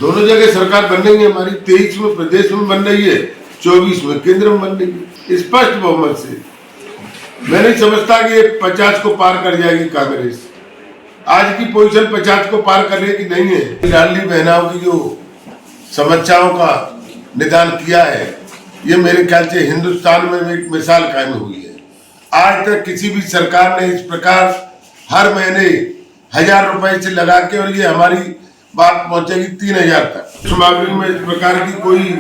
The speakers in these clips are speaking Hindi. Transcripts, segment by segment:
दोनों जगह सरकार बन रही है हमारी। 23 में प्रदेश में बन रही है, 24 में केंद्र में बन रही है स्पष्ट बहुमत से। मैं नहीं समझता कि 50 को पार कर जाएगी कांग्रेस। आज की पोजीशन 50 को पार करने की नहीं है। लाडली बहनाओं की जो समस्याओं का निदान किया है, ये मेरे ख्याल से हिंदुस्तान में एक मिसाल कायम हुई है। आज तक किसी भी सरकार ने इस प्रकार हर महीने 1000 रुपए से लगा के, और ये हमारी बात पहुंचेगी 3000 तक। समावेश में इस प्रकार की कोई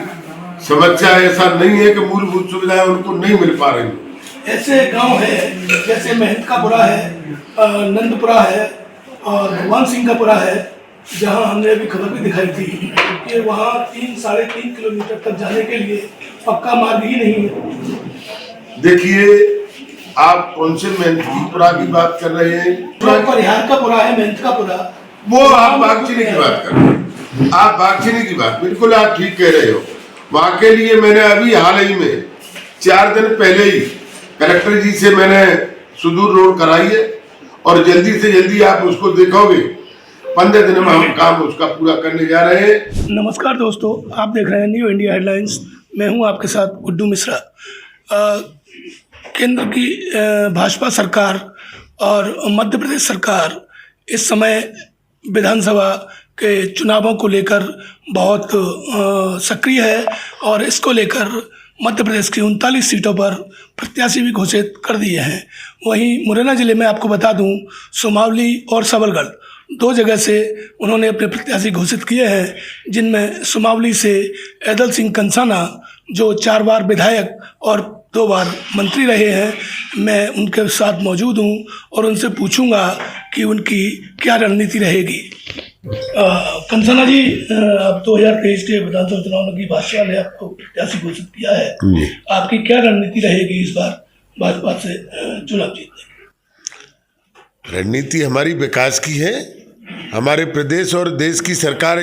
समस्या ऐसा नहीं है कि मूलभूत सुविधाएं उनको नहीं मिल पा रही। ऐसे गांव है जैसे मेहंदकापुरा है, नंदपुरा है और भगवान सिंह का पुरा है, जहां हमने अभी खबर भी दिखाई थी कि वहां 3-3.5 किलोमीटर तक जाने के लिए पक्का मार्ग ही नहीं है। देखिए, आप कौन से मेहंदपुरा की बात कर रहे हैं? परिहार का पुरा है, मेहंद का पुरा। वो आप बागचीनी की बात कर रहे हैं। आप बागचीनी की बात बिल्कुल आप ठीक कह रहे हो। वहां के लिए मैंने अभी हाल ही में 4 दिन पहले ही कलेक्टर जी से मैंने सुदूर रोड कराई है, और जल्दी से जल्दी आप उसको देखोगे 15 दिन में हम काम उसका पूरा करने जा रहे हैं। नमस्कार दोस्तों, आप देख रहे हैं न्यू इंडिया हेडलाइंस। मैं हूं आपके साथ गुड्डू मिश्रा। केंद्र की भाजपा सरकार और मध्य प्रदेश सरकार इस समय विधानसभा के चुनावों को लेकर बहुत सक्रिय है, और इसको लेकर मध्य प्रदेश की 39 सीटों पर प्रत्याशी भी घोषित कर दिए हैं। वहीं मुरैना जिले में आपको बता दूं, सुमावली और सबलगढ़ 2 जगह से उन्होंने अपने प्रत्याशी घोषित किए हैं, जिनमें सुमावली से ऐदल सिंह कंसाना, जो 4 बार विधायक और 2 बार मंत्री रहे हैं। मैं उनके साथ मौजूद हूं और उनसे पूछूंगा कि उनकी क्या रणनीति रहेगी। कंसाना जी, अब 2023 के विधानसभा चुनाव की भाजपा ने आपको प्रत्याशी घोषित किया है, आपकी क्या रणनीति रहेगी इस बार भाजपा से चुनाव जीतने की? रणनीति हमारी विकास की है। हमारे प्रदेश और देश की सरकार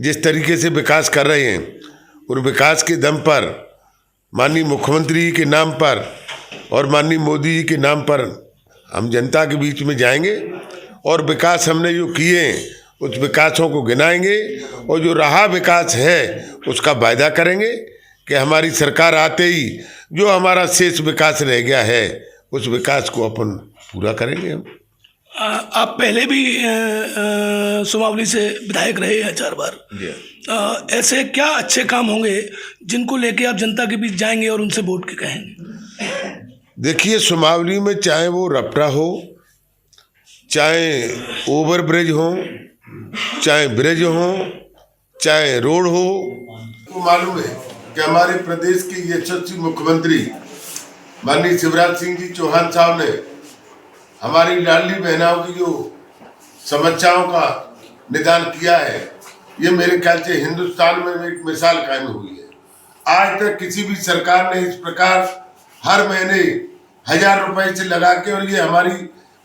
जिस तरीके से विकास कर रहे हैं, और विकास के दम पर माननीय मुख्यमंत्री के नाम पर और माननीय मोदी जी के नाम पर हम जनता के बीच में जाएंगे, और विकास हमने जो किए हैं उस विकासों को गिनाएंगे, और जो रहा विकास है उसका वायदा करेंगे कि हमारी सरकार आते ही जो हमारा शेष विकास रह गया है उस विकास को अपन पूरा करेंगे हम। आप पहले भी सुमावली से विधायक रहे हैं 4 बार। ऐसे क्या अच्छे काम होंगे जिनको लेके आप जनता के बीच जाएंगे और उनसे वोट के कहेंगे? देखिए, सुमावली में चाहे वो रपटा हो, चाहे ओवर ब्रिज हो, चाहे ब्रिज हो, चाहे रोड हो, तो मालूम है कि हमारे प्रदेश के यशस्वी मुख्यमंत्री माननीय शिवराज सिंह जी चौहान साहब ने हमारी लाडली बहनाओं की जो समस्याओं का निदान किया है, ये मेरे ख्याल से हिंदुस्तान में एक मिसाल कायम हुई है। आज तक किसी भी सरकार ने इस प्रकार हर महीने 1000 रुपए से लगा के, और ये हमारी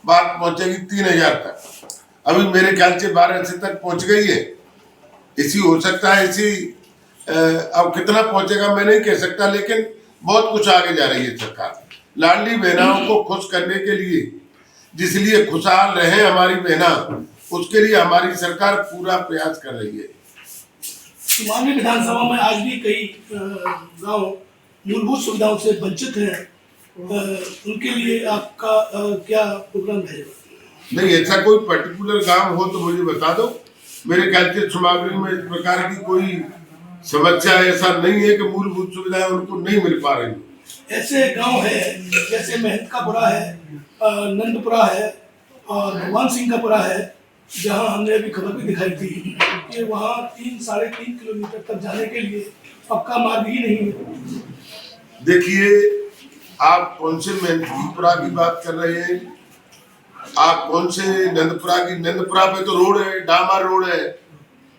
बात पहुंचेगी 3000 तक। अभी मेरे ख्याल से 1200 तक पहुंच गई है। इसी हो सकता है, इसी अब कितना पहुंचेगा मैं नहीं कह सकता, लेकिन बहुत कुछ आगे जा रही है सरकार। लाडली बहनाओं को खुश करने के लिए, जिसलिए खुशहाल रहे हमारी बहना, उसके लिए हमारी सरकार पूरा प्रयास कर रही है। सुमावली विधानसभा में आज भी कई गांव मूलभूत सुविधाओं से वंचित हैं, उनके लिए आपका क्या प्रोग्राम रहेगा? नहीं, ऐसा कोई पर्टिकुलर गांव हो तो मुझे बता दो। मेरे ख्याल से सुमावली में इस प्रकार की कोई समस्या ऐसा नहीं है कि मूलभूत सुविधाएं उनको नहीं मिल पा रही। ऐसे गांव है जैसे मेहंदकापुरा है, नंदपुरा है और भगवान सिंह का पुरा है, जहां हमने अभी खबर भी दिखाई थी कि वहां 3-3.5 किलोमीटर तक जाने के लिए पक्का मार्ग ही नहीं है। देखिए, आप कौन से मेहंदपुरा की बात कर रहे हैं? आप कौन से नंदपुरा की? नंदपुरा पे तो रोड है, डामर रोड है।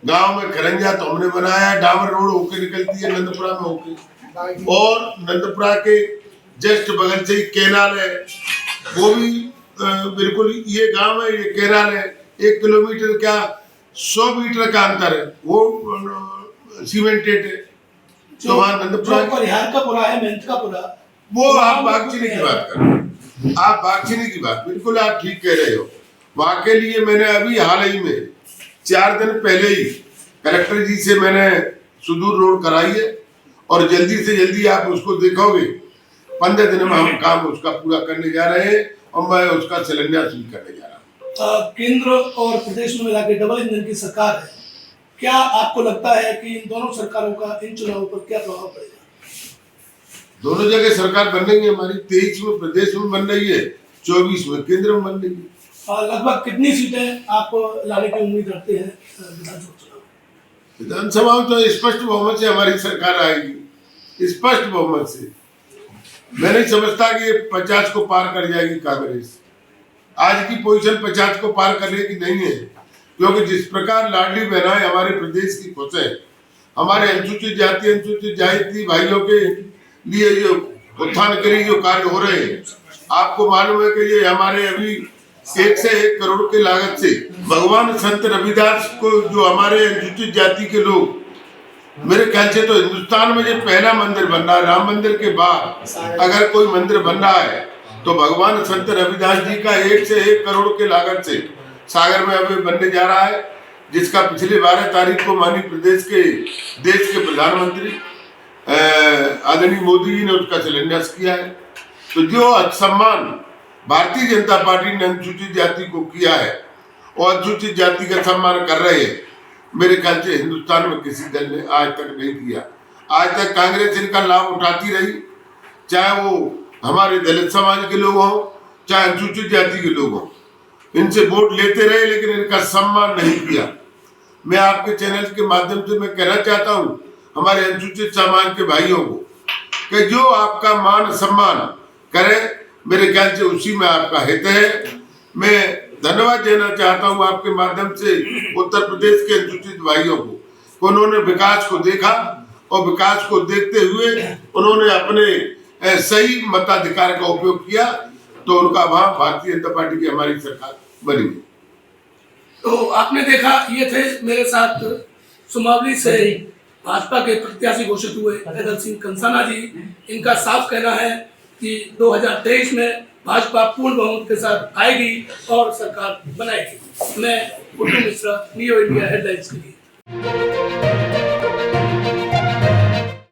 गांव में खरंजा तो हमने बनाया है, डामर रोड होके निकलती है नंदपुरा में होके, और नंदपुरा के जस्ट बगल से ही केनाल है, वो भी बिल्कुल ये गांव है, ये केनाल है। 1 किलोमीटर क्या 100 मीटर का अंतर है, वो सीमेंटेड है। तो वहाँ नंदपुरा परिहार का पुरा है, मेहंद का पुरा, वो आप बागचीनी की बात कर रहे हैं। आप बागचीनी की बात बिल्कुल आप ठीक कह रहे हो। वहां के लिए मैंने अभी हाल ही में 4 दिन पहले ही कलेक्टर जी से मैंने सुदूर रोड कराई है और जल्दी से जल्दी आप उसको देखोगे 15 दिन में हम काम उसका पूरा करने जा रहे हैं और मैं उसका शिलान्यास भी करने जा रहा हूँ। केंद्र और प्रदेश में मिला के डबल इंजन की सरकार है, क्या आपको लगता है कि इन दोनों सरकारों का इन चुनावों पर क्या प्रभाव पड़ेगा? दोनों जगह सरकार बन रही है हमारी, 23 में प्रदेश में बन रही है, 24 में केंद्र में बन रही है। लगभग कितनी सीटें आप लाने की उम्मीद रखते हैं विधानसभा चुनाव? विधानसभा में तो स्पष्ट बहुमत से हमारी सरकार आएगी, स्पष्ट बहुमत से। मैं नहीं समझता कि 50 को पार कर जाएगी कांग्रेस। आज की पोजीशन 50 को पार करने की नहीं है, क्योंकि जिस प्रकार लाडली बहनाएं हमारे प्रदेश की खुश है, हमारे अनुसूचित जाति अनुसूचित जाति भाइयों के लिए जो उत्थान के लिए जो कार्य हो रहे हैं, आपको मालूम है कि ये हमारे अभी 1 से 1 करोड़ के लागत से भगवान संत रविदास को जो हमारे अनुसूचित जाति के लोग, मेरे ख्याल से तो हिंदुस्तान में जो पहला मंदिर बन रहा है, राम मंदिर के बाद अगर कोई मंदिर बन रहा है तो भगवान संत रविदास जी का 1 से 1 करोड़ के लागत से सागर में अभी बनने जा रहा है, जिसका पिछले 12 तारीख को माननीय देश के प्रधानमंत्री आदरणीय मोदी जी ने उसका शिलान्यास किया है। तो जो सम्मान भारतीय जनता पार्टी ने अनुसूचित जाति को किया है और अनुसूचित जाति का सम्मान कर रहे हैं, मेरे ख्याल से हिंदुस्तान में किसी दल ने आज तक नहीं किया। आज तक कांग्रेस इनका लाभ उठाती रही, चाहे वो हमारे दलित समाज के लोग हों, चाहे अनुसूचित जाति के लोग हों, इनसे वोट लेते रहे लेकिन इनका सम्मान नहीं किया। मैं आपके चैनल के माध्यम से मैं कहना चाहता हूँ हमारे अनुसूचित समाज के भाइयों को कि जो आपका मान सम्मान करे, मेरे ख्याल से उसी में आपका हित है। मैं धन्यवाद देना चाहता हूँ आपके माध्यम से उत्तर प्रदेश के अनुसूचित भाइयों को, उन्होंने विकास को देखा और विकास को देखते हुए उन्होंने अपने सही मताधिकार का उपयोग किया, तो उनका वहां भारतीय जनता पार्टी की हमारी सरकार बनी। तो आपने देखा, ये थे मेरे साथ सुमावली से भाजपा के प्रत्याशी घोषित हुए हैदर सिंह कंसाना जी। इनका साफ कहना है कि 2023 में भाजपा पूर्ण बहुमत के साथ आएगी और सरकार बनाएगी। मैं Guddu Mishra, neo India headlines के लिए।